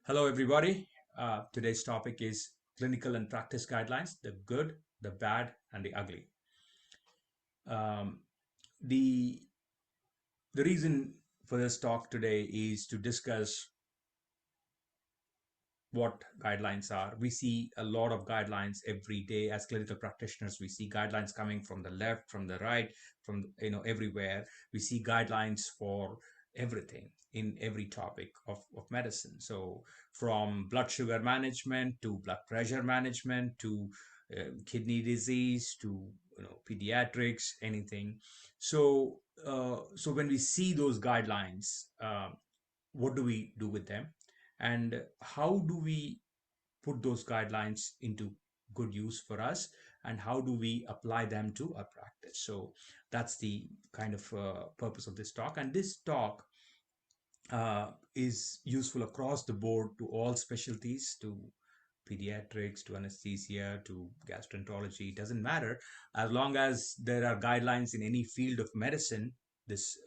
Hello, everybody. Today's topic is clinical and practice guidelines, the good, the bad, and the ugly. Um, the, the reason for this talk today is to discuss what guidelines are. We see a lot of guidelines every day as clinical practitioners. We see guidelines coming from the left, from the right, from everywhere. We see guidelines for everything in every topic of medicine. So from blood sugar management to blood pressure management to kidney disease to pediatrics, anything. So when we see those guidelines, what do we do with them, and how do we put those guidelines into good use for us, and how do we apply them to our practice? So that's the kind of purpose of this talk, and this talk is useful across the board to all specialties, to pediatrics, to anesthesia, to gastroenterology. It doesn't matter, as long as there are guidelines in any field of medicine. This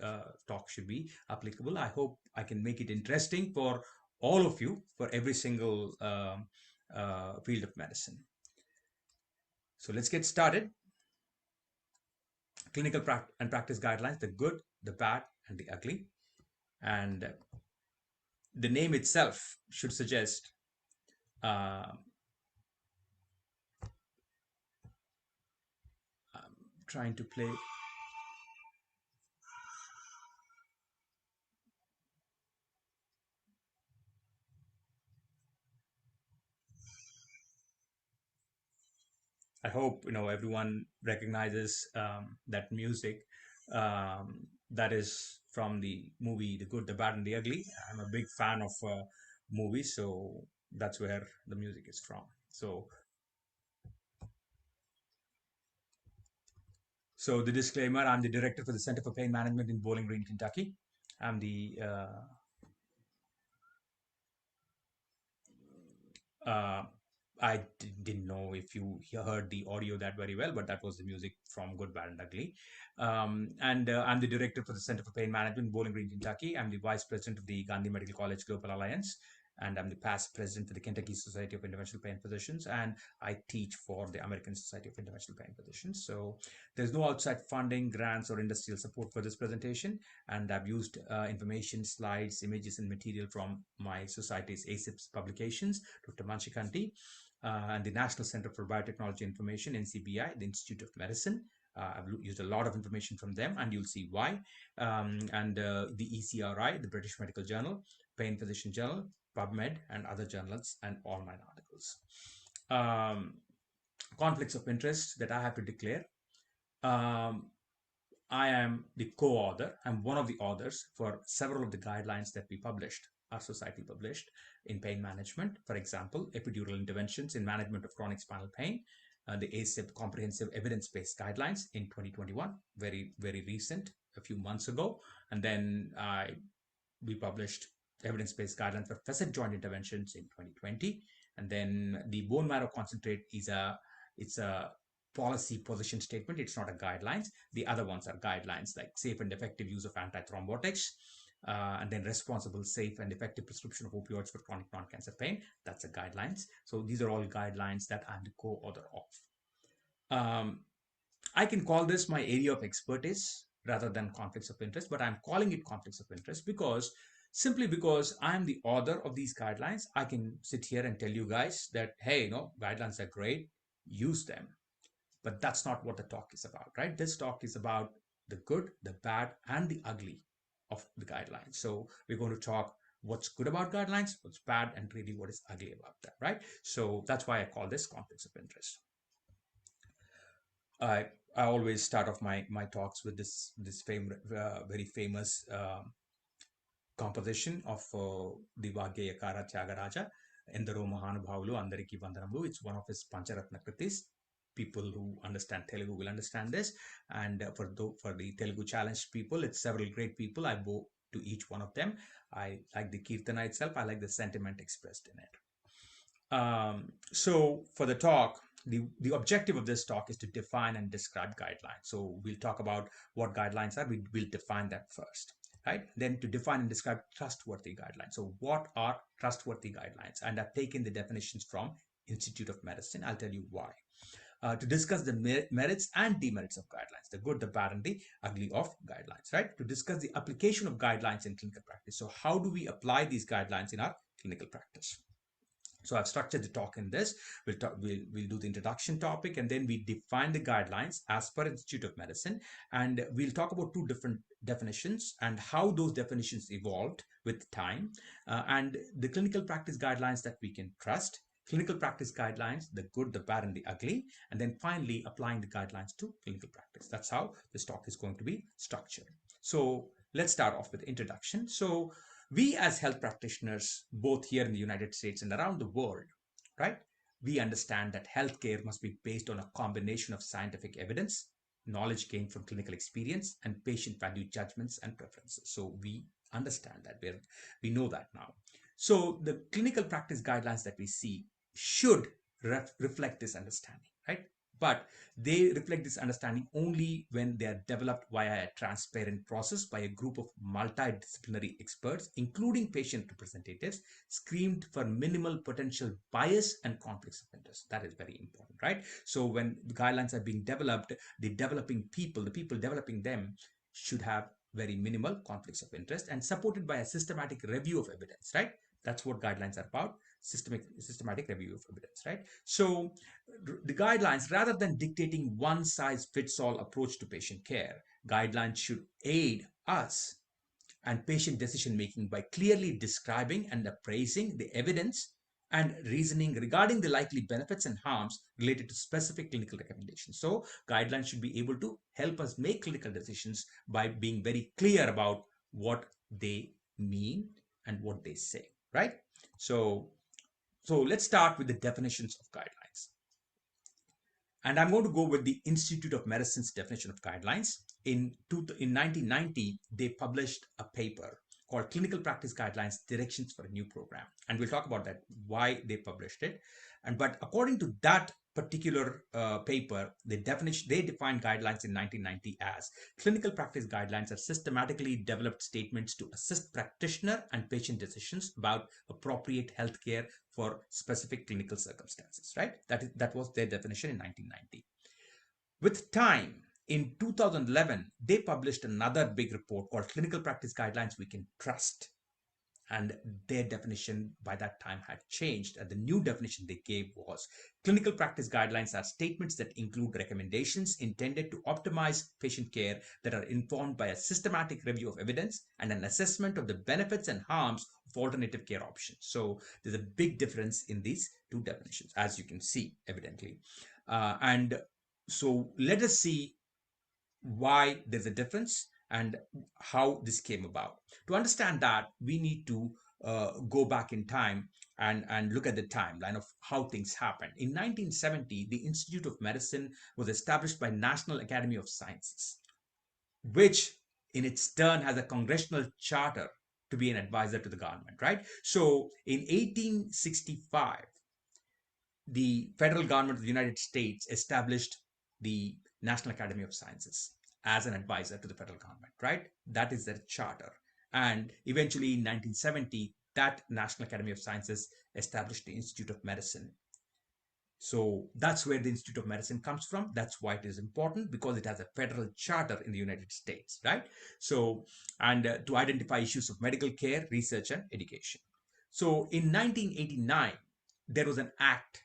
talk should be applicable. I hope I can make it interesting for all of you, for every single field of medicine. So let's get started. Clinical and practice guidelines, the good, the bad, and the ugly. And the name itself should suggest uh, I'm trying to play. I hope everyone recognizes that music. That is from the movie The Good, the Bad, and the Ugly. I'm a big fan of movies, so that's where the music is from. So the disclaimer: I'm the director for the Center for Pain Management in Bowling Green, Kentucky. I'm the uh, I didn't know if you heard the audio that very well, but that was the music from Good, Bad, and Ugly. And I'm the director for the Center for Pain Management, Bowling Green, Kentucky. I'm the vice president of the Gandhi Medical College Global Alliance, and I'm the past president for the Kentucky Society of Interventional Pain Physicians, and I teach for the American Society of Interventional Pain Physicians. So there's no outside funding, grants, or industrial support for this presentation, and I've used information, slides, images, and material from my society's ASIPS publications, Dr. Manchikanti, and the National Center for Biotechnology Information, NCBI, the Institute of Medicine. I've used a lot of information from them, and you'll see why. And the ECRI, the British Medical Journal, Pain Physician Journal, PubMed, and other journals, and all my articles. Um, Conflicts of interest that I have to declare. Um, I am the co-author. I'm one of the authors for several of the guidelines that we published, our society published in pain management. For example, epidural interventions in management of chronic spinal pain, the ASIP Comprehensive Evidence-Based Guidelines in 2021, very, very recent, a few months ago. And then we published evidence-based guidelines for facet joint interventions in 2020. And then the bone marrow concentrate it's a policy position statement. It's not a guidelines. The other ones are guidelines, like safe and effective use of antithrombotics, and then responsible, safe, and effective prescription of opioids for chronic non-cancer pain. That's a guidelines. So these are all guidelines that I'm the co-author of. I can call this my area of expertise rather than conflicts of interest, but I'm calling it conflicts of interest because simply because I'm the author of these guidelines, I can sit here and tell you guys that, hey, guidelines are great, use them. But that's not what the talk is about, right? This talk is about the good, the bad, and the ugly of the guidelines. So we're going to talk what's good about guidelines, what's bad, and really what is ugly about them, right? So that's why I call this conflicts of interest. I I always start off my talks with very famous composition of the Vagyayakara Tyagaraja, Endaro Mahanubhavulu Andariki Vandanamu. It's one of his Pancharatna Kritis. People who understand Telugu will understand this, and for the Telugu challenged people, it's several great people. I bow to each one of them. I like the Kirtana itself. I like the sentiment expressed in it. So for the talk, the objective of this talk is to define and describe guidelines. So we'll talk about what guidelines are. We'll define them first. right? Then to define and describe trustworthy guidelines. So what are trustworthy guidelines? And I've taken the definitions from Institute of Medicine. I'll tell you why. To discuss the merits and demerits of guidelines, the good, the bad, and the ugly of guidelines, right? To discuss the application of guidelines in clinical practice. So how do we apply these guidelines in our clinical practice? So I've structured the talk in this. We'll do the introduction topic, and then we define the guidelines as per Institute of Medicine, and we'll talk about two different definitions and how those definitions evolved with time, and the clinical practice guidelines that we can trust, clinical practice guidelines, the good, the bad, and the ugly, and then finally applying the guidelines to clinical practice. That's how this talk is going to be structured. So let's start off with introduction. So we as health practitioners, both here in the United States and around the world, right? We understand that healthcare must be based on a combination of scientific evidence, knowledge gained from clinical experience, and patient value judgments and preferences. So we understand that. We know that now. So the clinical practice guidelines that we see should reflect this understanding, right? But they reflect this understanding only when they are developed via a transparent process by a group of multidisciplinary experts, including patient representatives, screened for minimal potential bias and conflicts of interest. That is very important, right? So when the guidelines are being developed, the developing people, the people developing them, should have very minimal conflicts of interest and supported by a systematic review of evidence, right? That's what guidelines are about, systematic review of evidence, right? So the guidelines, rather than dictating one size fits all approach to patient care, guidelines should aid us and patient decision making by clearly describing and appraising the evidence and reasoning regarding the likely benefits and harms related to specific clinical recommendations. So guidelines should be able to help us make clinical decisions by being very clear about what they mean and what they say, right? So let's start with the definitions of guidelines. And I'm going to go with the Institute of Medicine's definition of guidelines. In 1990, they published a paper called Clinical Practice Guidelines Directions for a New Program. And we'll talk about that, why they published it. But according to that particular paper, they defined guidelines in 1990 as clinical practice guidelines are systematically developed statements to assist practitioner and patient decisions about appropriate healthcare for specific clinical circumstances, right? That was their definition in 1990. With time, in 2011, they published another big report called Clinical Practice Guidelines We Can Trust. And their definition by that time had changed. And the new definition they gave was clinical practice guidelines are statements that include recommendations intended to optimize patient care that are informed by a systematic review of evidence and an assessment of the benefits and harms of alternative care options. So there's a big difference in these two definitions, as you can see, evidently. And so let us see why there's a difference and how this came about. To understand that, we need to go back in time and look at the timeline of how things happened. In 1970, the Institute of Medicine was established by National Academy of Sciences, which in its turn has a congressional charter to be an advisor to the government, right? So in 1865, the federal government of the United States established the National Academy of Sciences as an advisor to the federal government, right? That is their charter. And eventually in 1970, that National Academy of Sciences established the Institute of Medicine. So that's where the Institute of Medicine comes from. That's why it is important, because it has a federal charter in the United States, right? So, and to identify issues of medical care, research, and education. So in 1989, there was an act,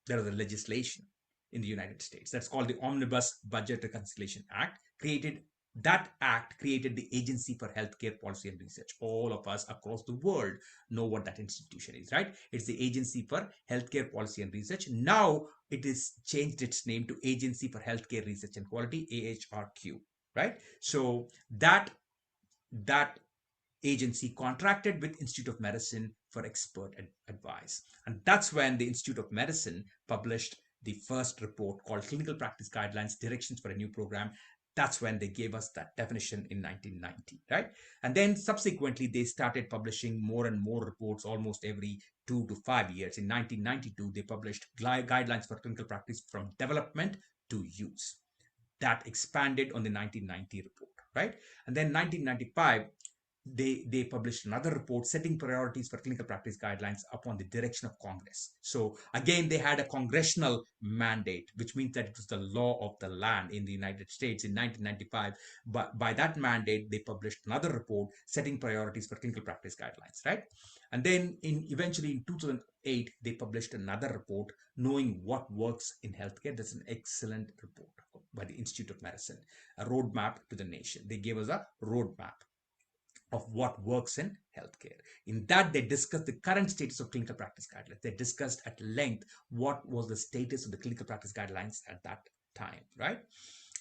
there was a legislation in the United States that's called the Omnibus Budget Reconciliation Act. That act created the Agency for Healthcare Policy and Research. All of us across the world know what that institution is, right? It's the Agency for Healthcare Policy and Research. Now it has changed its name to Agency for Healthcare Research and Quality, AHRQ, right? So that agency contracted with Institute of Medicine for expert advice. And that's when the Institute of Medicine published the first report called Clinical Practice Guidelines Directions for a New Program. That's when they gave us that definition in 1990, right? And then subsequently, they started publishing more and more reports almost every 2 to 5 years. In 1992, they published guidelines for clinical practice from development to use. That expanded on the 1990 report, right? And then 1995, they published another report setting priorities for clinical practice guidelines upon the direction of Congress. So again, they had a congressional mandate, which means that it was the law of the land in the United States in 1995. But by that mandate, they published another report setting priorities for clinical practice guidelines, right? And then eventually in 2008, they published another report, Knowing What Works in Healthcare. That's an excellent report by the Institute of Medicine, a roadmap to the nation. They gave us a roadmap of what works in healthcare. In that, they discussed the current status of clinical practice guidelines. They discussed at length what was the status of the clinical practice guidelines at that time, right?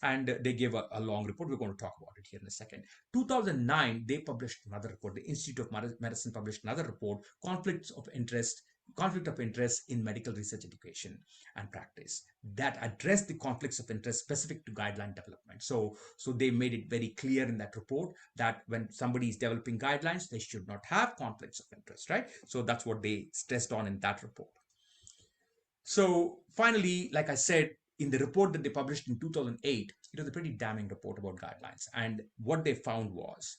And they gave a long report. We're going to talk about it here in a second. 2009, they published another report. The Institute of Medicine published another report, conflict of interest in medical research education and practice, that addressed the conflicts of interest specific to guideline development. So they made it very clear in that report that when somebody is developing guidelines, they should not have conflicts of interest, right? So that's what they stressed on in that report. So finally, like I said, in the report that they published in 2008, it was a pretty damning report about guidelines. And what they found was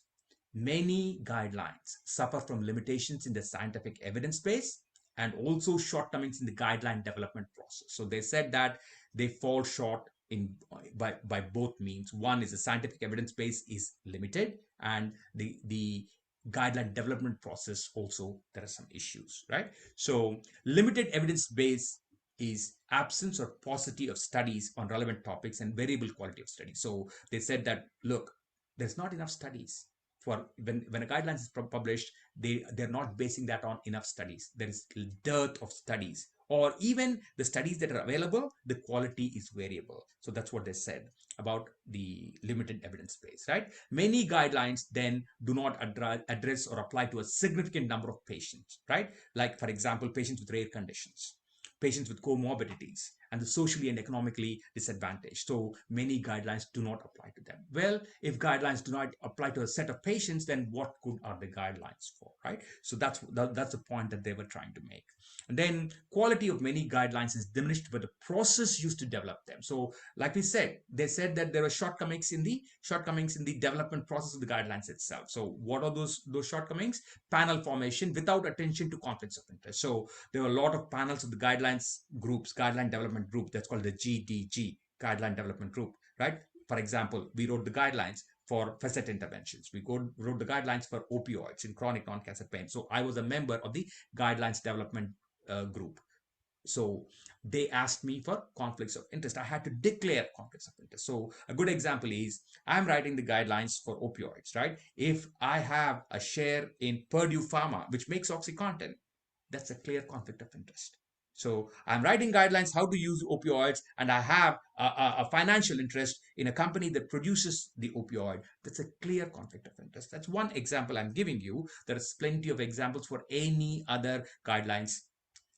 many guidelines suffer from limitations in the scientific evidence base and also shortcomings in the guideline development process. So they said that they fall short in by both means. One is the scientific evidence base is limited, and the guideline development process also there are some issues, right? So limited evidence base is absence or paucity of studies on relevant topics and variable quality of studies. So they said that, look, there's not enough studies for when a guidelines is published, they're not basing that on enough studies. There is dearth of studies, or even the studies that are available, the quality is variable. So that's what they said about the limited evidence base, right? Many guidelines then do not address or apply to a significant number of patients, right? Like, for example, patients with rare conditions, patients with comorbidities, and the socially and economically disadvantaged. So many guidelines do not apply to them. Well, if guidelines do not apply to a set of patients, then what good are the guidelines for, right? So that's the point that they were trying to make. And then quality of many guidelines is diminished by the process used to develop them. So like we said, they said that there were shortcomings in the development process of the guidelines itself. So what are those shortcomings? Panel formation without attention to conflicts of interest. So there were a lot of panels of the guideline development group, that's called the GDG, guideline development group, right? For example, we wrote the guidelines for facet interventions. We wrote the guidelines for opioids in chronic non-cancer pain. So I was a member of the guidelines development group. So they asked me for conflicts of interest. I had to declare conflicts of interest. So a good example is I'm writing the guidelines for opioids, right? If I have a share in Purdue Pharma, which makes OxyContin, that's a clear conflict of interest. So I'm writing guidelines how to use opioids, and I have a financial interest in a company that produces the opioid. That's a clear conflict of interest. That's one example I'm giving you. There is plenty of examples for any other guidelines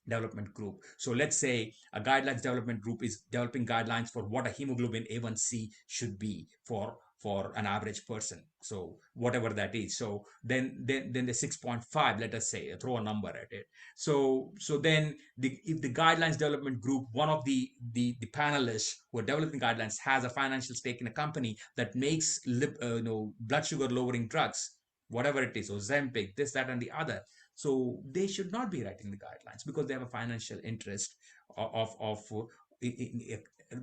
development group. So let's say a guidelines development group is developing guidelines for what a hemoglobin A1C should be for an average person. So whatever that is. So then the 6.5, let us say, throw a number at it. So then if the guidelines development group, one of the panelists who are developing guidelines has a financial stake in a company that makes blood sugar lowering drugs, whatever it is, Ozempic, this, that, and the other. So they should not be writing the guidelines because they have a financial interest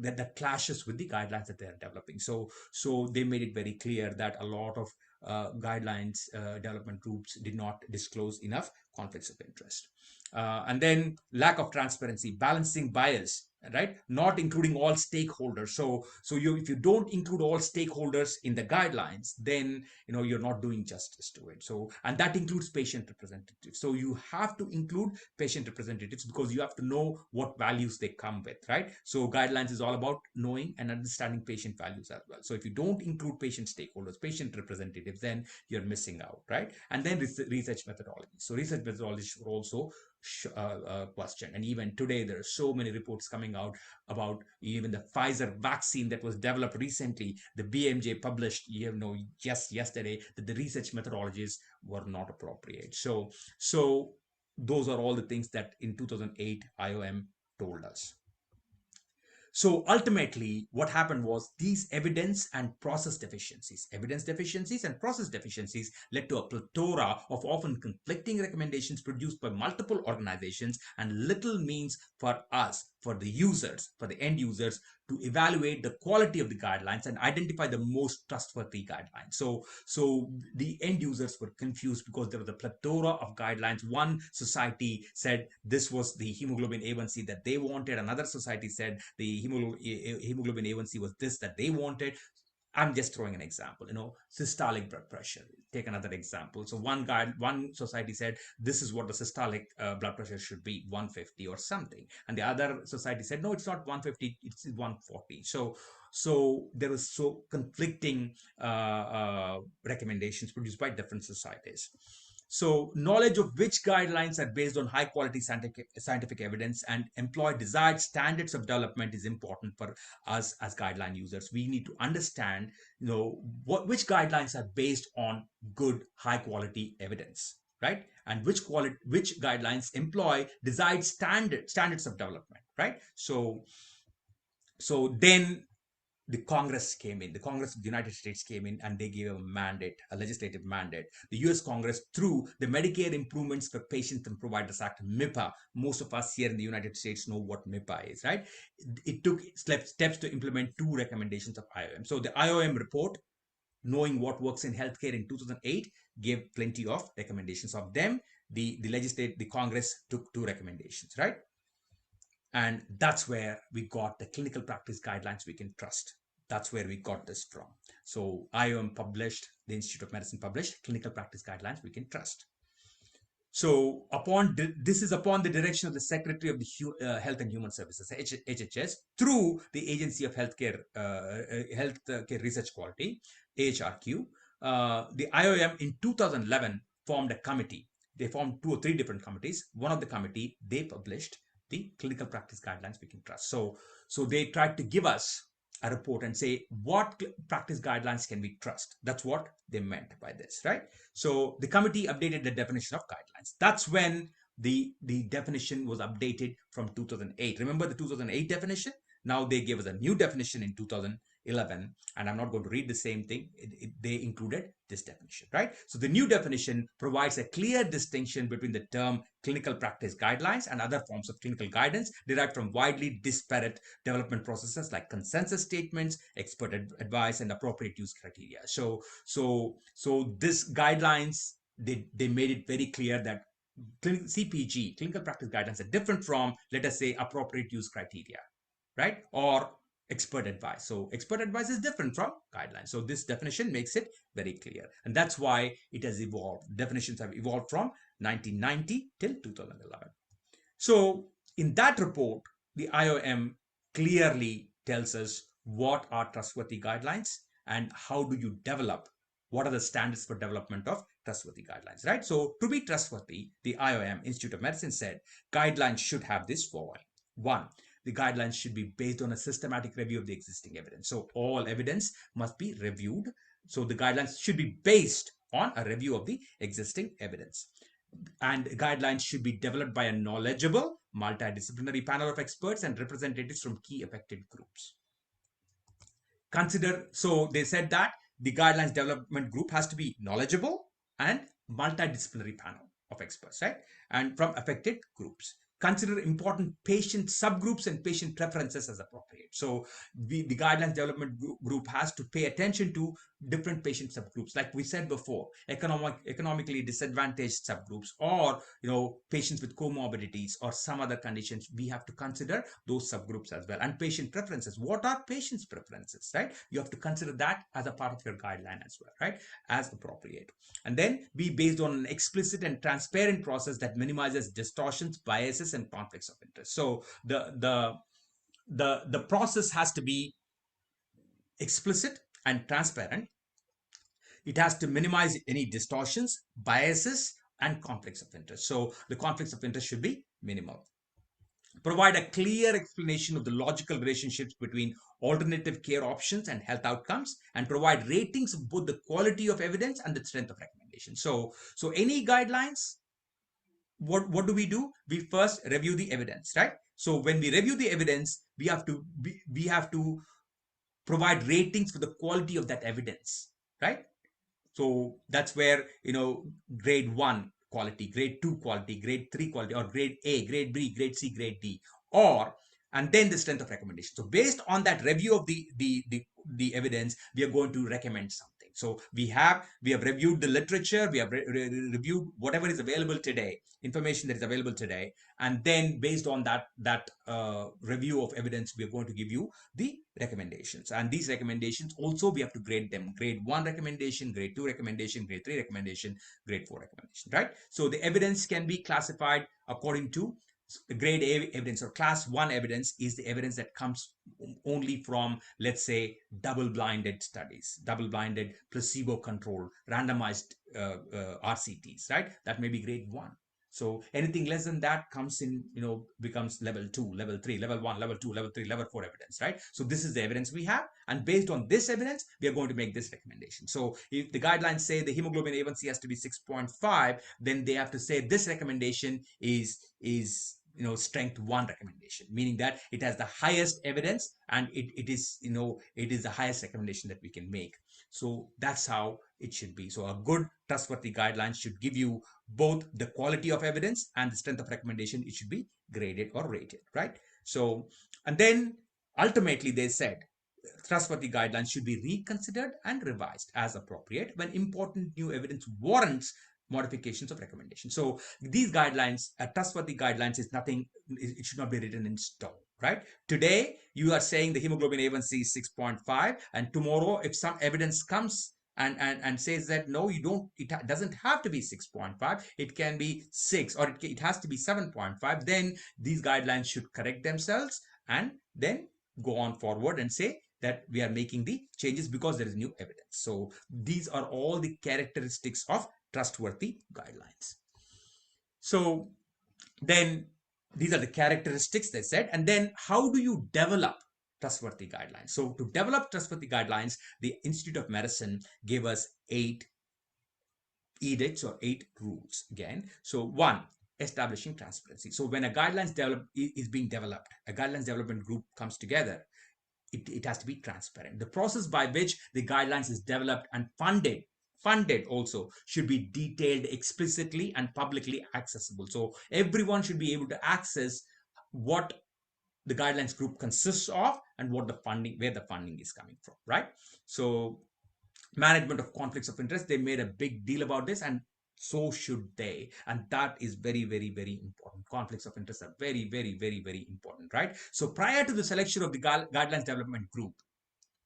that clashes with the guidelines that they are developing. So they made it very clear that a lot of guidelines development groups did not disclose enough conflicts of interest. And then lack of transparency, balancing bias, right? Not including all stakeholders. So if you don't include all stakeholders in the guidelines, then you're not doing justice to it. So, and that includes patient representatives. So you have to include patient representatives because you have to know what values they come with, right? So guidelines is all about knowing and understanding patient values as well. So if you don't include patient stakeholders, patient representatives, then you're missing out, right? And then research methodology. So research methodology should also question. And even today, there are so many reports coming out about even the Pfizer vaccine that was developed recently. The BMJ published, just yesterday, that the research methodologies were not appropriate. So those are all the things that in 2008 IOM told us. So ultimately, what happened was these evidence deficiencies and process deficiencies led to a plethora of often conflicting recommendations produced by multiple organizations and little means for us, for the users, for the end users to evaluate the quality of the guidelines and identify the most trustworthy guidelines. So the end users were confused because there was a plethora of guidelines. One society said this was the hemoglobin A1C that they wanted. Another society said the hemoglobin A1C was this that they wanted. I'm just throwing an example, systolic blood pressure. Take another example. So one society said this is what the systolic blood pressure should be, 150 or something, and the other society said no, it's not 150, it's 140. So there was so conflicting recommendations produced by different societies. So knowledge of which guidelines are based on high quality scientific evidence and employ desired standards of development is important for us as guideline users. We need to understand, which guidelines are based on good, high quality evidence, right? And which guidelines employ desired standards of development, right? So then the Congress came in. The Congress of the United States came in and they gave a mandate, a legislative mandate. The US Congress, through the Medicare Improvements for Patients and Providers Act, MIPA, most of us here in the United States know what MIPA is, right? It took steps to implement two recommendations of IOM. So the IOM report, Knowing What Works in Healthcare in 2008, gave plenty of recommendations. Of them, the Congress took two recommendations, right? And that's where we got the clinical practice guidelines we can trust. That's where we got this from. So IOM published, the Institute of Medicine published clinical practice guidelines we can trust. So this is upon the direction of the Secretary of the Health and Human Services, HHS, through the Agency of Healthcare Research Quality, AHRQ. The IOM in 2011 formed a committee. They formed 2 or 3 different committees. One of the committee, they published the clinical practice guidelines we can trust. So they tried to give us a report and say what practice guidelines can we trust. That's what they meant by this, right? So the committee updated the definition of guidelines. That's when the definition was updated from 2008. Remember the 2008 definition? Now they gave us a new definition in 2011, and I'm not going to read the same thing. They included this definition, right? So the new definition provides a clear distinction between the term clinical practice guidelines and other forms of clinical guidance derived from widely disparate development processes like consensus statements, expert advice, and appropriate use criteria. So this guidelines, they made it very clear that CPG, clinical practice guidelines, are different from, let us say, appropriate use criteria, right? Or expert advice. So expert advice is different from guidelines. So this definition makes it very clear. And that's why it has evolved. Definitions have evolved from 1990 till 2011. So in that report, the IOM clearly tells us what are trustworthy guidelines and how do you develop, what are the standards for development of trustworthy guidelines, right? So to be trustworthy, the IOM, Institute of Medicine, said guidelines should have this following. 1, the guidelines should be based on a systematic review of the existing evidence. So all evidence must be reviewed. So the guidelines should be based on a review of the existing evidence. And guidelines should be developed by a knowledgeable, multidisciplinary panel of experts and representatives from key affected groups. So they said that the guidelines development group has to be knowledgeable and multidisciplinary panel of experts, right? And from affected groups. Consider important patient subgroups and patient preferences as appropriate. So the guidelines development group has to pay attention to different patient subgroups, like we said before, economically disadvantaged subgroups, or patients with comorbidities or some other conditions. We have to consider those subgroups as well. And patient preferences. What are patients' preferences, right? You have to consider that as a part of your guideline as well, right? As appropriate. And then be based on an explicit and transparent process that minimizes distortions, biases, and conflicts of interest. So the process has to be explicit and transparent. It has to minimize any distortions, biases, and conflicts of interest. So the conflicts of interest should be minimal. Provide a clear explanation of the logical relationships between alternative care options and health outcomes, and provide ratings of both the quality of evidence and the strength of recommendation. So any guidelines what do? We first review the evidence, right? So when we review the evidence, we have to provide ratings for the quality of that evidence, right? So that's where, grade 1 quality, grade 2 quality, grade 3 quality, or grade A, grade B, grade C, grade D, or and then the strength of recommendation. So based on that review of the evidence, we are going to recommend something. So we have reviewed the literature, we have reviewed whatever is available today, information that is available today, and then based on that review of evidence, we are going to give you the recommendations. And these recommendations also, we have to grade them: grade 1 recommendation, grade 2 recommendation, grade 3 recommendation, grade 4 recommendation, right? So the evidence can be classified according to grade A evidence, or class 1 evidence is the evidence that comes only from, let's say, double blinded studies, double blinded placebo controlled randomized RCTs, right? That may be grade 1. So anything less than that comes in, becomes level 2, level 3, level 1, level 2, level 3, level 4 evidence, right? So this is the evidence we have. And based on this evidence, we are going to make this recommendation. So if the guidelines say the hemoglobin A1C has to be 6.5, then they have to say this recommendation is strength 1 recommendation, meaning that it has the highest evidence, and it is the highest recommendation that we can make. So that's how it should be. So a good trustworthy guidelines should give you both the quality of evidence and the strength of recommendation. It should be graded or rated, right? So, and then ultimately they said trustworthy guidelines should be reconsidered and revised as appropriate when important new evidence warrants modifications of recommendation. So these guidelines, trustworthy guidelines, is nothing, it should not be written in stone, right? Today, you are saying the hemoglobin A1C is 6.5, and tomorrow, if some evidence comes and says that no, you don't, it doesn't have to be 6.5, it can be 6, or it has to be 7.5, then these guidelines should correct themselves and then go on forward and say that we are making the changes because there is new evidence. So these are all the characteristics of trustworthy guidelines. So then these are the characteristics they said. And then how do you develop trustworthy guidelines? So to develop trustworthy guidelines, the Institute of Medicine gave us 8 edicts or 8 rules again. So 1, establishing transparency. So when a guidelines is being developed, a guidelines development group comes together, it has to be transparent. The process by which the guidelines is developed and funded also should be detailed explicitly and publicly accessible. So everyone should be able to access what the guidelines group consists of and what the funding, where the funding is coming from, right? So management of conflicts of interest, they made a big deal about this, and so should they. And that is very, very, very important. Conflicts of interest are very, very, very, very important, right? So prior to the selection of the guidelines development group,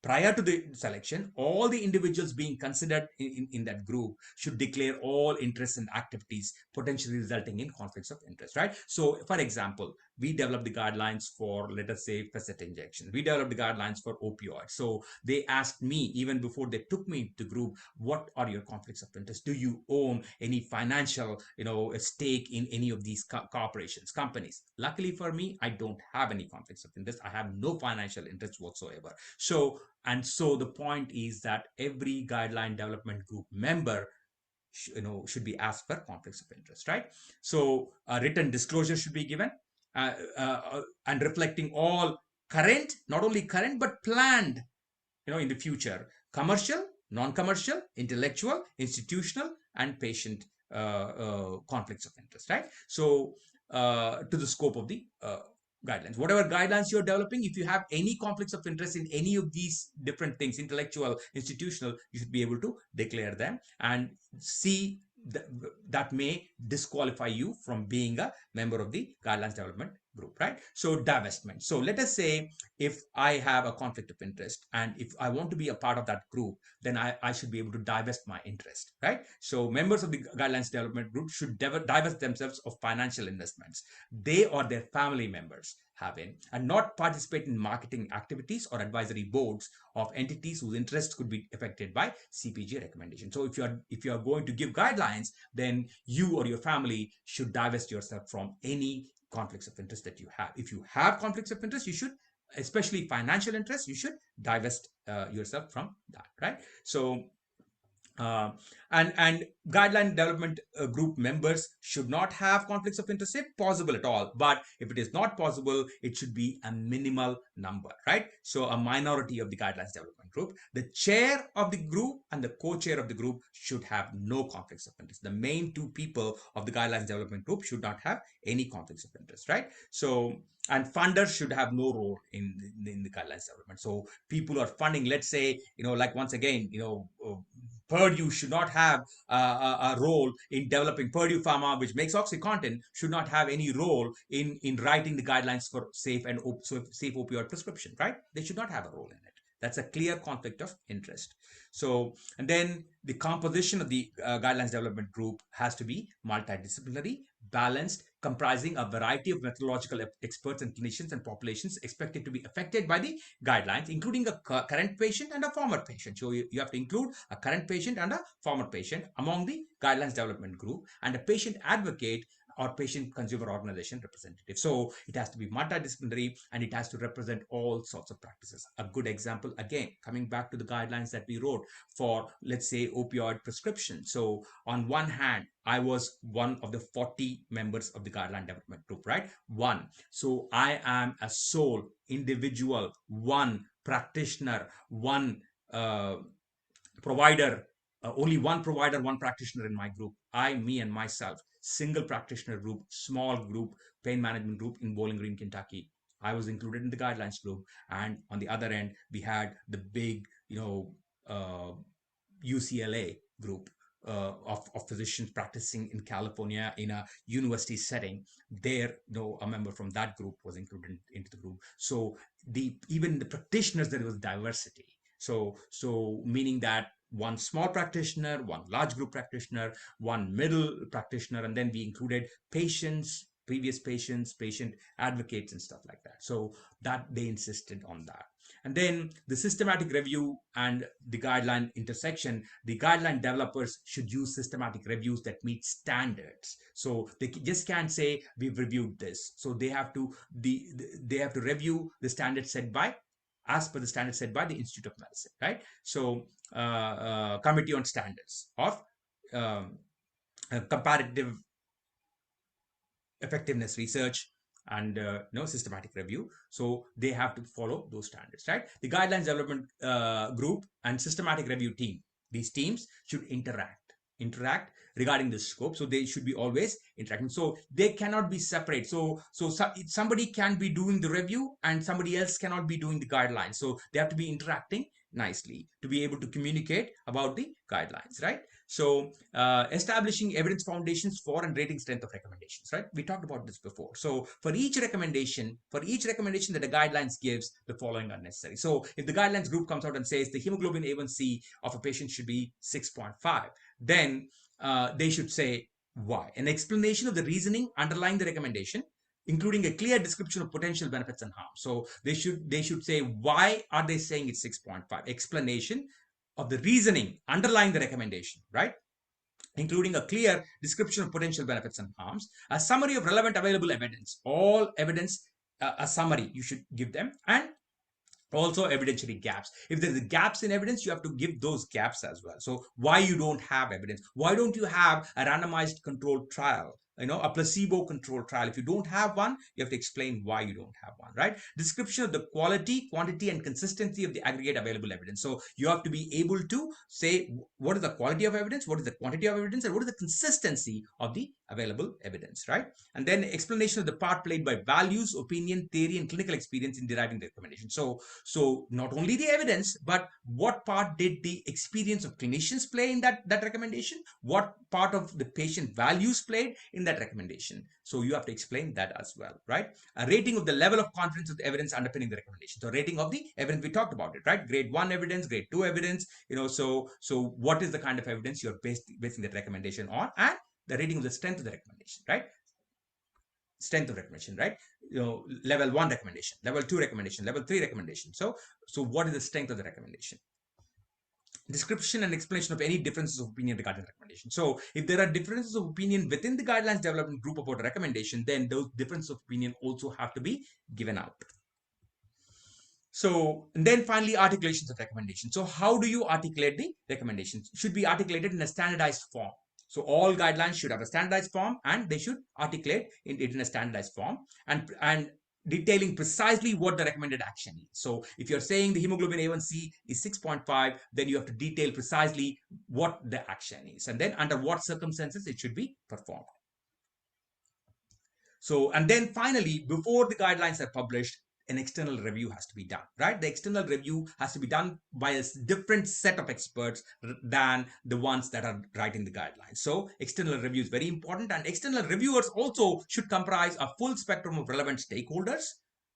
prior to the selection, all the individuals being considered in that group should declare all interests and activities potentially resulting in conflicts of interest, right? So, for example, we developed the guidelines for, let us say, facet injection. We developed the guidelines for opioids. So they asked me, even before they took me to group, what are your conflicts of interest? Do you own any financial, stake in any of these corporations, companies? Luckily for me, I don't have any conflicts of interest. I have no financial interest whatsoever. So the point is that every guideline development group member should be asked for conflicts of interest, right? So a written disclosure should be given, and reflecting all current, not only current but planned, in the future, commercial, non-commercial, intellectual, institutional, and patient conflicts of interest, right? So to the scope of the guidelines, whatever guidelines you're developing, if you have any conflicts of interest in any of these different things, intellectual, institutional, you should be able to declare them and see that may disqualify you from being a member of the guidelines development group, right? So divestment. So let us say if I have a conflict of interest and if I want to be a part of that group, then I should be able to divest my interest, right? So members of the guidelines development group should divest themselves of financial investments they or their family members have in, and not participate in marketing activities or advisory boards of entities whose interests could be affected by CPG recommendation. So if you are going to give guidelines, then you or your family should divest yourself from any conflicts of interest that you have. If you have conflicts of interest, you should, especially financial interests, you should divest yourself from that, right? So uh, and guideline development group members should not have conflicts of interest if possible at all, but if it is not possible, it should be a minimal number, right? So a minority of the guidelines development group, the chair of the group and the co-chair of the group should have no conflicts of interest. The main two people of the guidelines development group should not have any conflicts of interest, right? So and funders should have no role in the guidelines development. So people who are funding, let's say, like once again, Purdue should not have a role in developing Purdue Pharma, which makes OxyContin, should not have any role in writing the guidelines for safe opioid prescription, right? They should not have a role in it. That's a clear conflict of interest. So, and then the composition of the guidelines development group has to be multidisciplinary, balanced, comprising a variety of methodological experts and clinicians and populations expected to be affected by the guidelines, including a current patient and a former patient. So you have to include a current patient and a former patient among the guidelines development group, and a patient advocate or patient consumer organization representative. So it has to be multidisciplinary and it has to represent all sorts of practices. A good example, again, coming back to the guidelines that we wrote for, let's say, opioid prescription. So on one hand, I was one of the 40 members of the guideline development group, right? One. So I am a sole individual, one practitioner, one provider, only one provider, one practitioner in my group. I, me, and myself, single practitioner group, small group, pain management group in Bowling Green, Kentucky. I was included in the guidelines group, and on the other end, we had the big, UCLA group of physicians practicing in California in a university setting. There, a member from that group was included into the group. So even the practitioners, there was diversity. So meaning that one small practitioner, one large group practitioner, one middle practitioner, and then we included patients, previous patients, patient advocates, and stuff like that. So that they insisted on that. And then the systematic review and the guideline intersection, the guideline developers should use systematic reviews that meet standards. So they just can't say we've reviewed this. So they have to they have to review the standards set by, as per the standards set by the Institute of Medicine, right? So Committee on Standards of um, Comparative Effectiveness Research and systematic review. So they have to follow those standards, right? The guidelines development group and systematic review team, these teams should interact regarding the scope. So they should be always interacting. So they cannot be separate. So somebody can be doing the review and somebody else cannot be doing the guidelines. So they have to be interacting nicely to be able to communicate about the guidelines, right? So establishing evidence foundations for and rating strength of recommendations, right? We talked about this before. So for each recommendation that the guidelines gives, the following are necessary. So if the guidelines group comes out and says the hemoglobin A1C of a patient should be 6.5, then they should say why. An explanation of the reasoning underlying the recommendation, including a clear description of potential benefits and harm. So they should say why are they saying it's 6.5. Explanation of the reasoning underlying the recommendation, right? Including a clear description of potential benefits and harms, a summary of relevant available evidence, all evidence, a summary you should give them, and also evidentiary gaps. If there's gaps in evidence, you have to give those gaps as well. So why you don't have evidence? Why don't you have a randomized controlled trial, a placebo controlled trial? If you don't have one, you have to explain why you don't have one, right? Description of the quality, quantity, and consistency of the aggregate available evidence. So you have to be able to say what is the quality of evidence, what is the quantity of evidence, and what is the consistency of the available evidence, right? And then explanation of the part played by values, opinion, theory, and clinical experience in deriving the recommendation. So not only the evidence, but what part did the experience of clinicians play in that recommendation? What part of the patient values played in that recommendation? So you have to explain that as well, right? A rating of the level of confidence of the evidence underpinning the recommendation. So rating of the evidence, we talked about it, right? Grade 1 evidence, grade 2 evidence, so what is the kind of evidence you're basing that recommendation on, and the rating of the strength of the recommendation, right? Strength of recommendation, right? Level 1 recommendation, level 2 recommendation, level 3 recommendation. So what is the strength of the recommendation? Description and explanation of any differences of opinion regarding the recommendation. So if there are differences of opinion within the guidelines development group about a recommendation, then those differences of opinion also have to be given out. So, and then finally, articulations of recommendations. So, how do you articulate the recommendations? It should be articulated in a standardized form. So, all guidelines should have a standardized form, and they should articulate it in a standardized form, and detailing precisely what the recommended action is. So, if you're saying the hemoglobin A1C is 6.5, then you have to detail precisely what the action is, and then under what circumstances it should be performed. So, and then finally, before the guidelines are published, an external review has to be done, right? The external review has to be done by a different set of experts than the ones that are writing the guidelines. So, external review is very important, and external reviewers also should comprise a full spectrum of relevant stakeholders,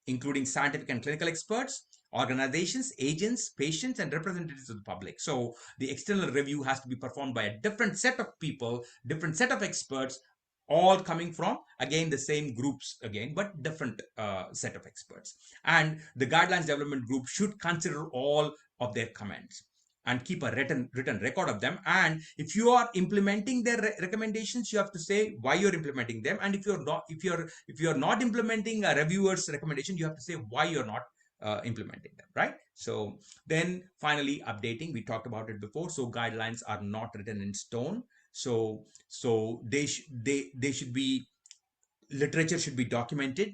including scientific and clinical experts, organizations, agents, patients, and representatives of the public. So, the external review has to be performed by a different set of people, different set of experts, all coming from again the same groups again, but different set of experts. And the guidelines development group should consider all of their comments and keep a written record of them. And if you are implementing their recommendations, you have to say why you're implementing them. And if you're not implementing a reviewer's recommendation, you have to say why you're not implementing them, right? So then finally, updating, we talked about it before. So guidelines are not written in stone. So they should be, literature should be documented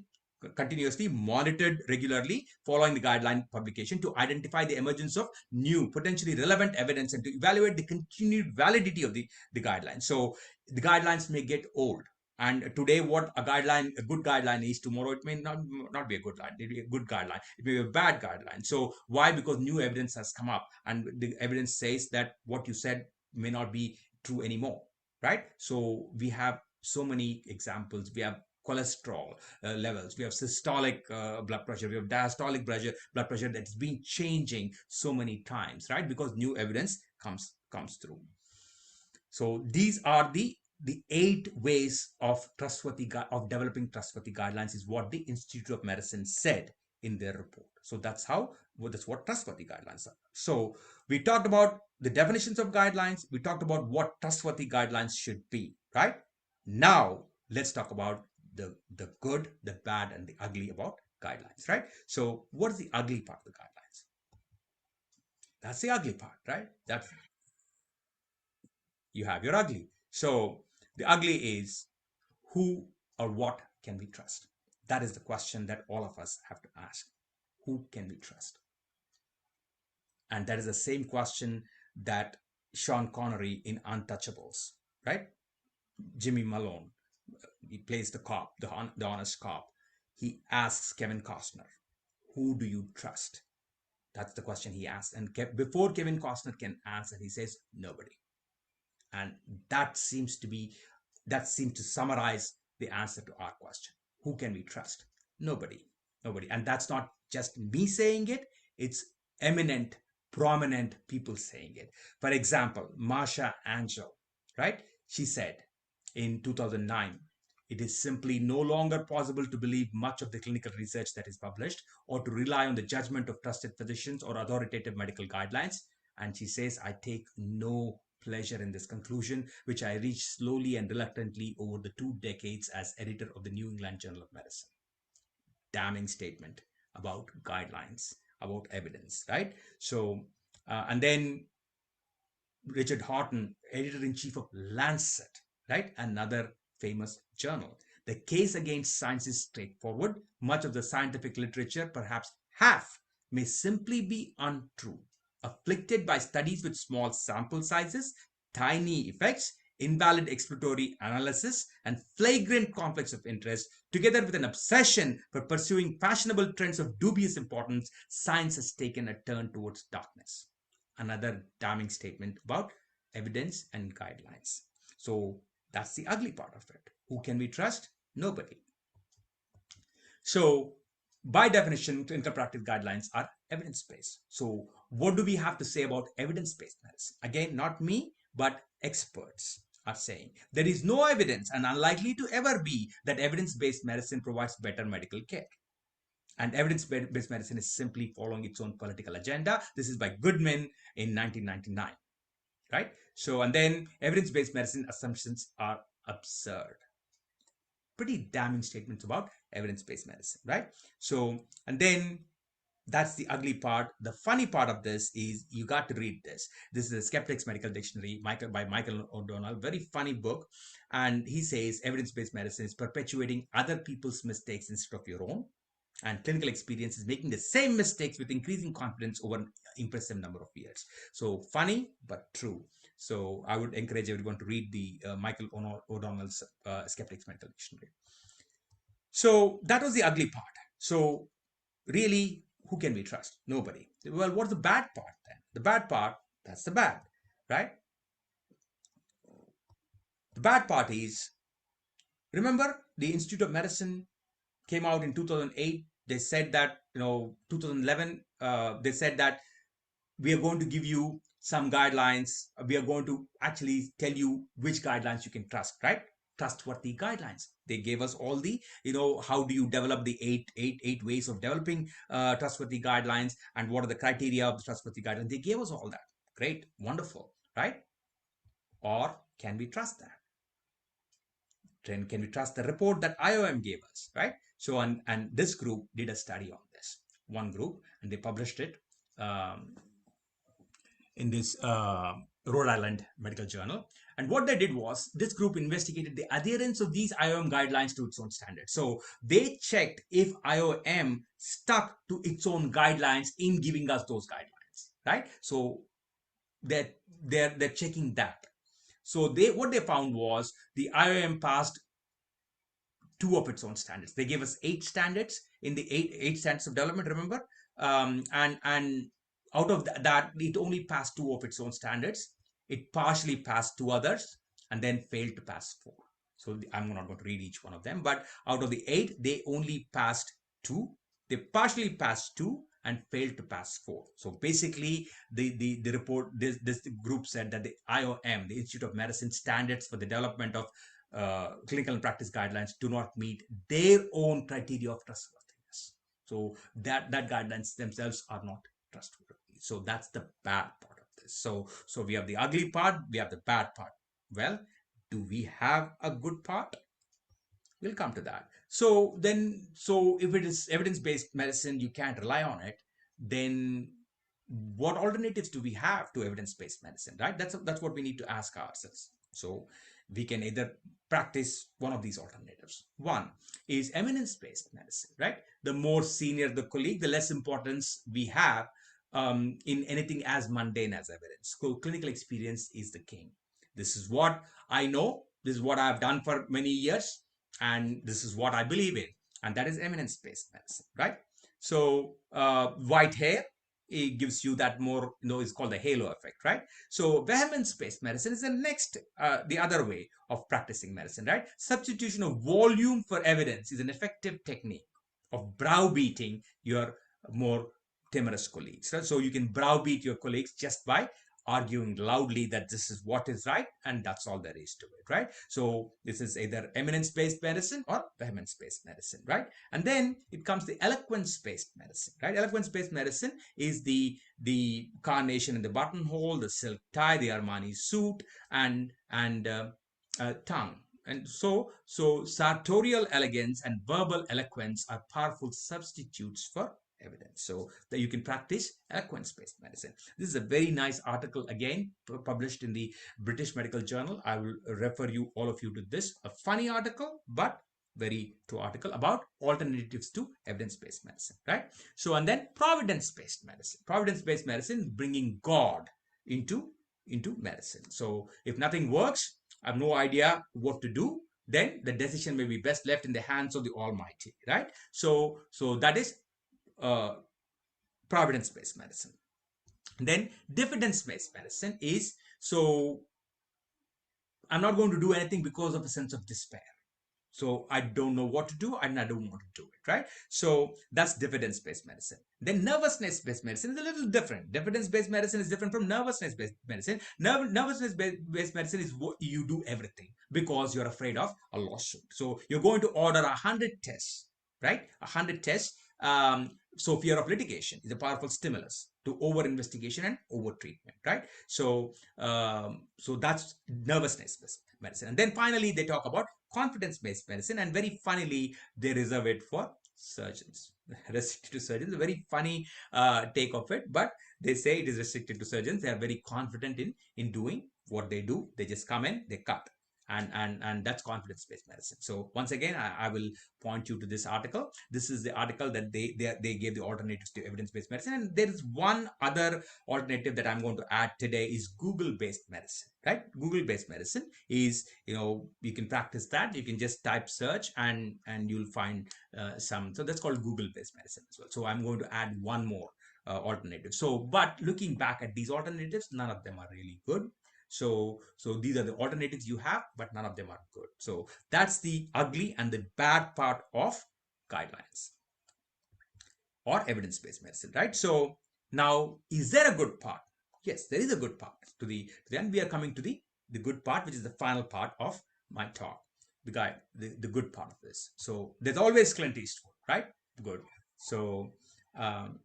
continuously, monitored regularly following the guideline publication to identify the emergence of new potentially relevant evidence and to evaluate the continued validity of the guidelines. So the guidelines may get old, and today what a good guideline is, tomorrow it may not be a good line, it may be a good guideline, it may be a bad guideline. So why? Because new evidence has come up, and the evidence says that what you said may not be true anymore, right? So we have so many examples. We have cholesterol levels, we have systolic blood pressure, we have diastolic blood pressure that's been changing so many times, right? Because new evidence comes through. So these are the 8 ways of developing trustworthy guidelines, is what the Institute of Medicine said in their report. So that's what trustworthy guidelines are. So we talked about the definitions of guidelines, we talked about what trustworthy guidelines should be, right? Now let's talk about the good, the bad, and the ugly about guidelines, right? So what is the ugly part of the guidelines? That's the ugly part, right? That's, you have your ugly. So the ugly is, who or what can we trust? That is the question that all of us have to ask. Who can we trust? And that is the same question that Sean Connery in Untouchables, right? Jimmy Malone, he plays the cop, the honest cop. He asks Kevin Costner, who do you trust? That's the question he asks. And before Kevin Costner can answer, he says, nobody. And that seems to summarize the answer to our question. Who can we trust? Nobody. Nobody. And that's not just me saying it, it's eminent, prominent people saying it. For example, Marsha Angel, right? She said in 2009, it is simply no longer possible to believe much of the clinical research that is published or to rely on the judgment of trusted physicians or authoritative medical guidelines. And she says, I take no pleasure in this conclusion, which I reached slowly and reluctantly over the 2 decades as editor of the New England Journal of Medicine. Damning statement about guidelines, about evidence, right? So, and then Richard Horton, editor-in-chief of Lancet, right? Another famous journal. The case against science is straightforward. Much of the scientific literature, perhaps half, may simply be untrue, afflicted by studies with small sample sizes, tiny effects, invalid exploratory analysis, and flagrant conflicts of interest, together with an obsession for pursuing fashionable trends of dubious importance. Science has taken a turn towards darkness. Another damning statement about evidence and guidelines. So that's the ugly part of it. Who can we trust? Nobody. So by definition, clinical practice guidelines are evidence-based. So what do we have to say about evidence-based medicine? Again, not me, but experts are saying there is no evidence and unlikely to ever be that evidence-based medicine provides better medical care. And evidence-based medicine is simply following its own political agenda. This is by Goodman in 1999, right? So, and then evidence-based medicine assumptions are absurd. Pretty damning statements about evidence-based medicine, right? So, and then That's the ugly part. The funny part of this is you got to read this. This is a Skeptics Medical Dictionary, by Michael O'Donnell. Very funny book. And he says evidence-based medicine is perpetuating other people's mistakes instead of your own. And clinical experience is making the same mistakes with increasing confidence over an impressive number of years. So funny, but true. So I would encourage everyone to read the Michael O'Donnell's Skeptics Medical Dictionary. So that was the ugly part. So really, who can we trust? Nobody. Well, what's the bad part then? The bad part, that's the bad, right? The bad part is, remember the Institute of Medicine came out in 2008. They said that, 2011, they said that we are going to give you some guidelines. We are going to actually tell you which guidelines you can trust, right? Trustworthy guidelines. They gave us all the, how do you develop the eight ways of developing trustworthy guidelines, and what are the criteria of the trustworthy guidelines. They gave us all that. Great, wonderful, right? Or can we trust that? Then can we trust the report that IOM gave us, right? So, and this group did a study on this, one group, and they published it in this Rhode Island Medical Journal. And what they did was, this group investigated the adherence of these IOM guidelines to its own standards. So they checked if IOM stuck to its own guidelines in giving us those guidelines, right? So they're checking that. So what they found was the IOM passed two of its own standards. They gave us 8 standards in the eight standards of development, remember? And out of that, it only passed 2 of its own standards. It partially passed 2 others, and then failed to pass 4. So I'm not going to read each one of them, but out of the 8, they only passed 2. They partially passed 2 and failed to pass 4. So basically, the report, this group said that the IOM, the Institute of Medicine standards for the development of clinical and practice guidelines, do not meet their own criteria of trustworthiness. So that guidelines themselves are not trustworthy. So that's the bad part of this. So we have the ugly part, we have the bad part. Well, do we have a good part? We'll come to that. So if it is evidence-based medicine, you can't rely on it, then what alternatives do we have to evidence-based medicine, right? That's what we need to ask ourselves. So we can either practice one of these alternatives. One is eminence-based medicine, right? The more senior the colleague, the less importance we have in anything as mundane as evidence. So clinical experience is the king. This is what I know. This is what I've done for many years, and this is what I believe in, and that is eminence-based medicine, right? So white hair, it gives you that more, it's called the halo effect, right? So vehemence-based medicine is the next, the other way of practicing medicine, right? Substitution of volume for evidence is an effective technique of browbeating your more timorous colleagues, right? So you can browbeat your colleagues just by arguing loudly that this is what is right, and that's all there is to it, right? So this is either eminence-based medicine or vehemence-based medicine, right? And then it comes the eloquence-based medicine, right? Eloquence-based medicine is the carnation in the buttonhole, the silk tie, the Armani suit, and tongue. And so sartorial elegance and verbal eloquence are powerful substitutes for evidence, so that you can practice eloquence-based medicine. This is a very nice article, again published in the British Medical Journal. I will refer you, all of you, to this. A funny article, but very true article about alternatives to evidence-based medicine, right? So, and then providence-based medicine. Providence-based medicine, bringing God into medicine. So if nothing works, I have no idea what to do, then the decision may be best left in the hands of the Almighty, right? So that is providence-based medicine. And then diffidence-based medicine is, so I'm not going to do anything because of a sense of despair. So I don't know what to do, and I don't want to do it, right? So that's diffidence-based medicine. Then nervousness-based medicine is a little different. Diffidence-based medicine is different from nervousness-based medicine. Nervousness-based medicine is what you do everything because you're afraid of a lawsuit. So you're going to order 100 tests, right? 100 tests. So fear of litigation is a powerful stimulus to over-investigation and over-treatment, right? So that's nervousness-based medicine. And then finally, they talk about confidence-based medicine, and very funnily, they reserve it for surgeons. Restricted to surgeons, a very funny take of it, but they say it is restricted to surgeons. They are very confident in doing what they do. They just come in, they cut, and that's confidence-based medicine. So once again, I will point you to this article. This is the article that they gave the alternatives to evidence-based medicine, and there is one other alternative that I'm going to add today is Google-based medicine. Right? Google-based medicine is, you can practice that. You can just type search and you'll find some. So that's called Google-based medicine as well. So I'm going to add one more alternative. So, but looking back at these alternatives, none of them are really good. So these are the alternatives you have, but none of them are good. So that's the ugly and the bad part of guidelines or evidence-based medicine, right? So now, is there a good part? Yes, there is a good part. Then we are coming to the good part, which is the final part of my talk. The good part of this. So there's always Clint Eastwood, right? Good. So um,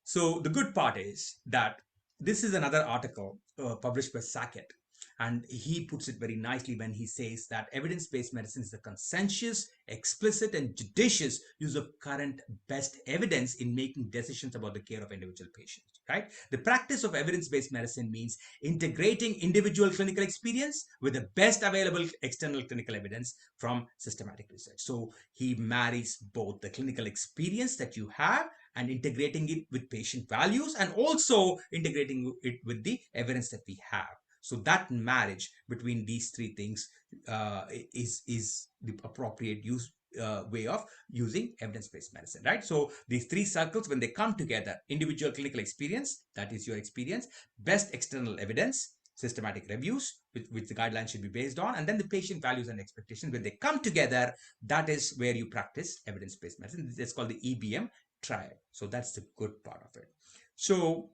so the good part is that this is another article published by Sackett, and he puts it very nicely when he says that evidence-based medicine is the conscientious, explicit, and judicious use of current best evidence in making decisions about the care of individual patients. Right? The practice of evidence-based medicine means integrating individual clinical experience with the best available external clinical evidence from systematic research. So he marries both the clinical experience that you have and integrating it with patient values and also integrating it with the evidence that we have. So that marriage between these three things is the appropriate way of using evidence-based medicine, right? So these three circles, when they come together, individual clinical experience, that is your experience, best external evidence, systematic reviews, which the guidelines should be based on, and then the patient values and expectations, when they come together, that is where you practice evidence-based medicine. It's called the EBM triad. So that's the good part of it. So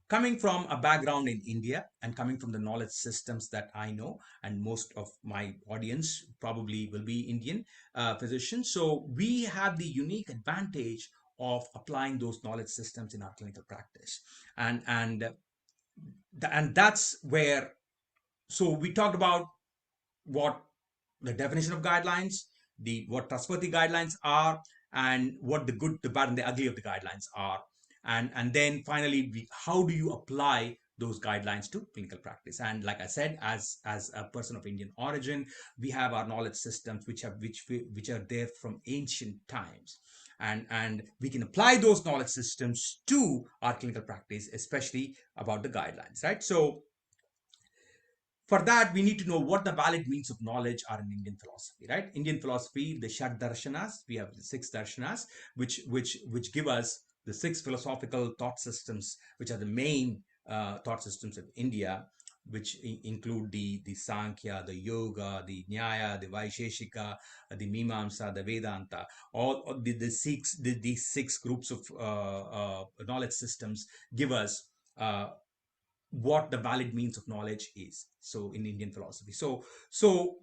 coming from a background in India and coming from the knowledge systems that I know, and most of my audience probably will be Indian physicians. So we have the unique advantage of applying those knowledge systems in our clinical practice. And that's where, so we talked about what the definition of guidelines, what trustworthy guidelines are, and what the good, the bad, and the ugly of the guidelines are. And then finally, how do you apply those guidelines to clinical practice? And like I said, as a person of Indian origin, we have our knowledge systems which are there from ancient times. And we can apply those knowledge systems to our clinical practice, especially about the guidelines, right? So for that, we need to know what the valid means of knowledge are in Indian philosophy, right? Indian philosophy, the Shad Darshanas, we have the six Darshanas, which give us the six philosophical thought systems, which are the main thought systems of India, which include the Sankhya, the Yoga, the Nyaya, the Vaisheshika, the Mimamsa, the Vedanta. All these six groups of knowledge systems give us what the valid means of knowledge is. So in Indian philosophy, so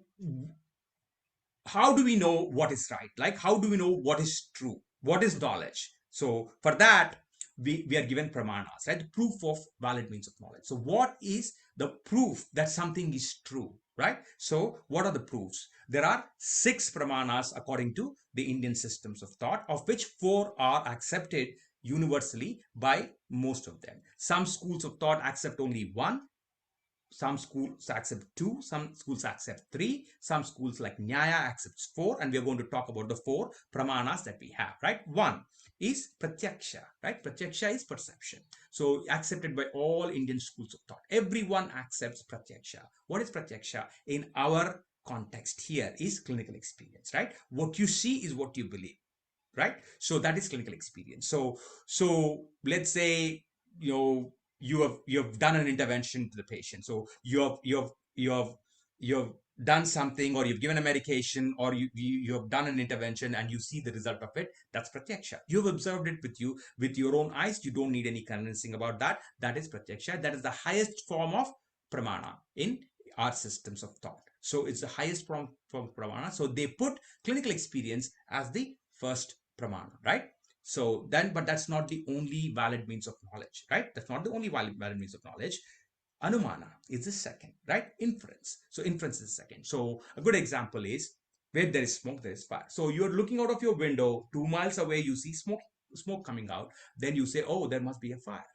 how do we know what is right? Like, how do we know what is true? What is knowledge? So for that, we are given pramanas, right? The proof of valid means of knowledge. So what is the proof that something is true, right? So what are the proofs? There are six pramanas according to the Indian systems of thought, of which four are accepted universally by most of them. Some schools of thought accept only one, some schools accept two, some schools accept three, some schools like Nyaya accepts four, and we are going to talk about the four pramanas that we have, right? One is pratyaksha, right? Pratyaksha is perception. So accepted by all Indian schools of thought. Everyone accepts pratyaksha. What is pratyaksha? In our context here is clinical experience, right? What you see is what you believe, right? So that is clinical experience. So let's say you have done an intervention to the patient. So you have done something, or you've given a medication, or you have done an intervention and you see the result of it. That's pratyaksha. You've observed it with your own eyes. You don't need any convincing about that. That is pratyaksha. That is the highest form of pramana in our systems of thought. So it's the highest form of pramana. So they put clinical experience as the first pramana, right? So then, but that's not the only valid means of knowledge, right? That's not the only valid means of knowledge. Anumana is the second, right? Inference. So inference is the second. So a good example is Where there is smoke, there is fire. So you're looking out of your window, 2 miles away, you see smoke coming out. Then you say, oh, there must be a fire.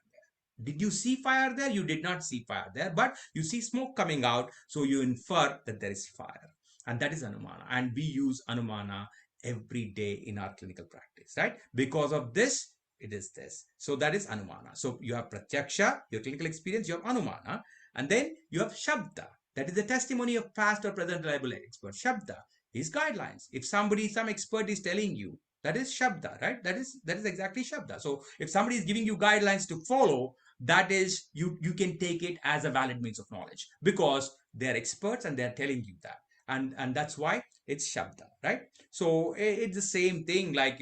Did you see fire there? You did not see fire there, but you see smoke coming out, so you infer that there is fire. And that is Anumana. And we use Anumana every day in our clinical practice, right? Because of this, it is this. So that is Anumana. So you have Pratyaksha, your clinical experience, you have Anumana, and then you have Shabda. That is the testimony of past or present reliable expert. Shabda is guidelines. If some expert is telling you, that is Shabda, right? That is exactly Shabda. So if somebody is giving you guidelines to follow, that is, you can take it as a valid means of knowledge because they're experts and they're telling you that, and that's why it's Shabda, right? So it's the same thing, like,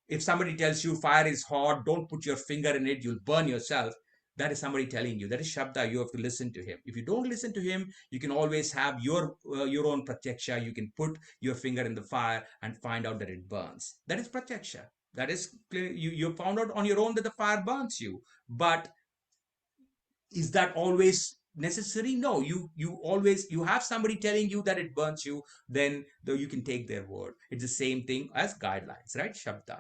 if somebody tells you fire is hot, don't put your finger in it, you'll burn yourself. That is somebody telling you. That is Shabda. You have to listen to him. If you don't listen to him, you can always have your own Pratyaksha. You can put your finger in the fire and find out that it burns. That is Pratyaksha. That is clear. You found out on your own that the fire burns you. But is that always necessary? No. You have somebody telling you that it burns you, then though you can take their word. It's the same thing as guidelines, right? Shabda.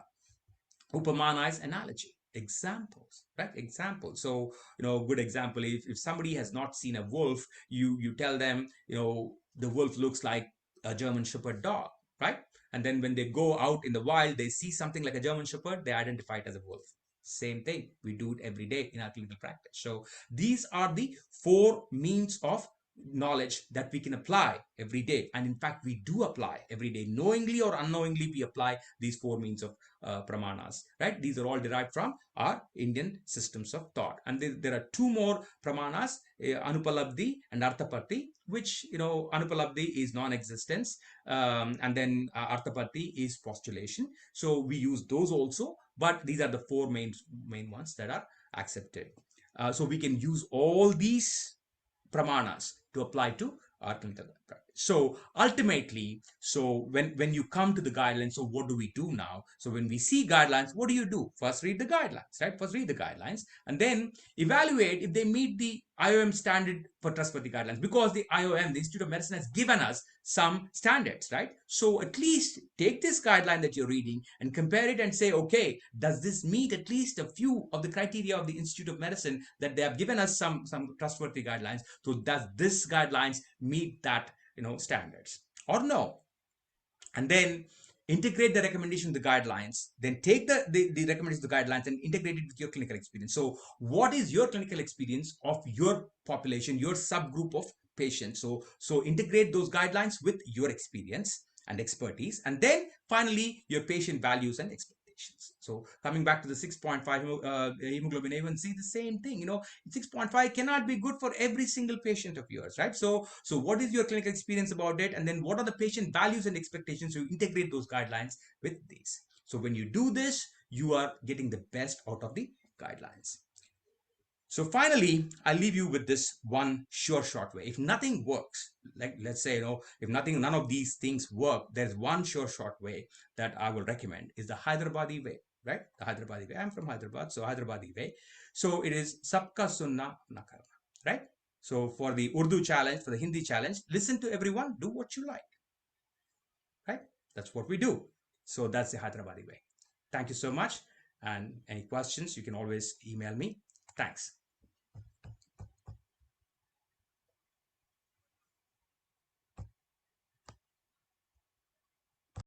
Upamana is analogy, examples, right? Examples. So, good example, if somebody has not seen a wolf, you tell them, the wolf looks like a German Shepherd dog, right? And then when they go out in the wild, they see something like a German Shepherd, they identify it as a wolf. Same thing. We do it every day in our clinical practice. So these are the four means of knowledge that we can apply every day. And in fact, we do apply every day. Knowingly or unknowingly, we apply these four means of pramanas, right? These are all derived from our Indian systems of thought. And there are two more pramanas, Anupalabdhi and Arthapatti, which, Anupalabdhi is non-existence, and then Arthapatti is postulation. So we use those also, but these are the four main ones that are accepted. So we can use all these pramanas to apply to our clinical practice. So ultimately, when you come to the guidelines, so what do we do now? So when we see guidelines, what do you do? First read the guidelines, right? First read the guidelines and then evaluate if they meet the IOM standard for trustworthy guidelines, because the IOM, the Institute of Medicine, has given us some standards, right? So at least take this guideline that you're reading and compare it and say, okay, does this meet at least a few of the criteria of the Institute of Medicine, that they have given us some trustworthy guidelines? So does this guidelines meet that, standards or no? And then integrate the recommendation, the guidelines, then take the recommendation, the guidelines, and integrate it with your clinical experience. So what is your clinical experience of your population, your subgroup of patients? So integrate those guidelines with your experience and expertise, and then finally your patient values and expectations. So coming back to the 6.5 hemoglobin A1C, the same thing. 6.5 cannot be good for every single patient of yours, right? So what is your clinical experience about it, and then what are the patient values and expectations? So you integrate those guidelines with these. So when you do this, you are getting the best out of the guidelines. So finally, I leave you with this one sure short way. If nothing works, like let's say, if none of these things work, there's one sure short way that I will recommend, is the Hyderabadi way, right? The Hyderabadi way. I'm from Hyderabad, so Hyderabadi way. So it is Sabka Sunna Na Karna, right? So for the Urdu challenge, for the Hindi challenge, listen to everyone, do what you like, right? That's what we do. So that's the Hyderabadi way. Thank you so much. And any questions, you can always email me. Thanks.